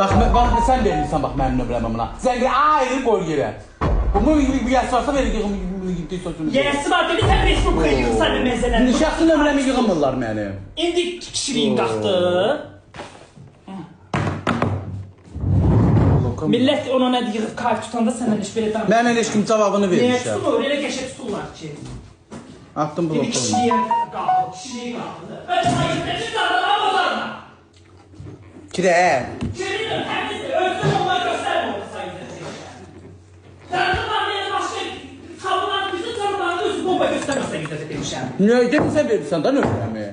Bax, sən verirsən bax mənim nömrəmə buna. Zəngə ayrı qoy yerə. Bu yəsi varsa verir yığım. Yəsi var dedi, sən Facebook'a yığırsan məzələrini. Şəxsi nömrəmi yığımırlar mənim. İndi kişiliyin qalxdı. Millət ona nə deyir, kayf tutanda sənə iş belə danışır. Mən elə kim cavabını Niyə vermişəm. tutmur, elə qəşək tuturlar ki. Attım Bir bloku. kişiliyə qalxdı, kişiliyə qalxdı. Öz sayıqdəki qadına bozarına. Kirə. Çevirin, həmisi özünü onları göstərmə orada sayıqdəki. Tanrılar yenə başqa kabılan bizim tanrılarını özü bomba göstərməsə sayıqdəki demişəm. Niyə sən verirsən da nömrəmi?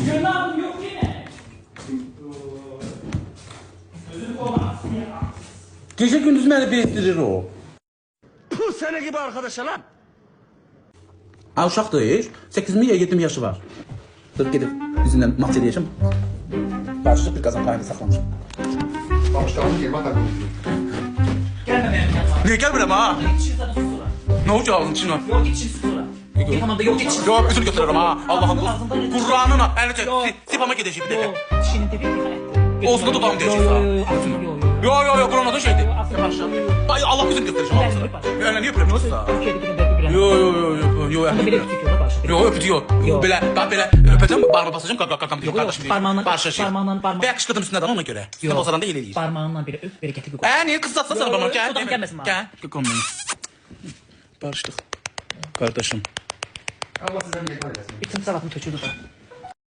Günahım yok yine. Sözüm olmaz ya. Gecə gündüz məni bezdirir o. Puh sene gibi arkadaşa lan. Ha uşaqdır, 8 mi ya 7 yaşı var. Dur gedib bizimlə maç eləyəcəm. Qarşılıq bir qazan payını saxlamışam. Başlayalım girme takımı. Gelme benim yanıma. Niyə gəlmirəm ha? Git şimdi sana susura. Nə olacaq ağzın içinə? Yok git şimdi susura. Git tamam da yok git şimdi. Yok, üzünü götürürüm ha. Allah'ım Kur'an'ına. Əlini çək. Yok. Sipama gedəcək bir dəqiqə. Yok. Dişinin tepi bir tane. Olsun da tutalım diyecek sana. Yo, Kur'an adı şeydi. Ay Allah üzünü götürəcəm ağzını. Yəni niyə öpürəm yoxsa? Yo. Yo, öpücü yok. Belə, öpəcəm, bağrına basacağım, qaqam deyim, qardaşım deyim. Parmağından. Və qışqırdım üstündən ona görə. Sən basaranda elə eləyir. Parmağından biri öp, biri getir bir koy. Niyə qız satsan sana parmağını? Gəl. Odam gəlməsin bana. Gəl. Qaqam. Barışdıq. Qardaşım. Allah sizden bir ekran eylesin. İçim salatını töküldü da.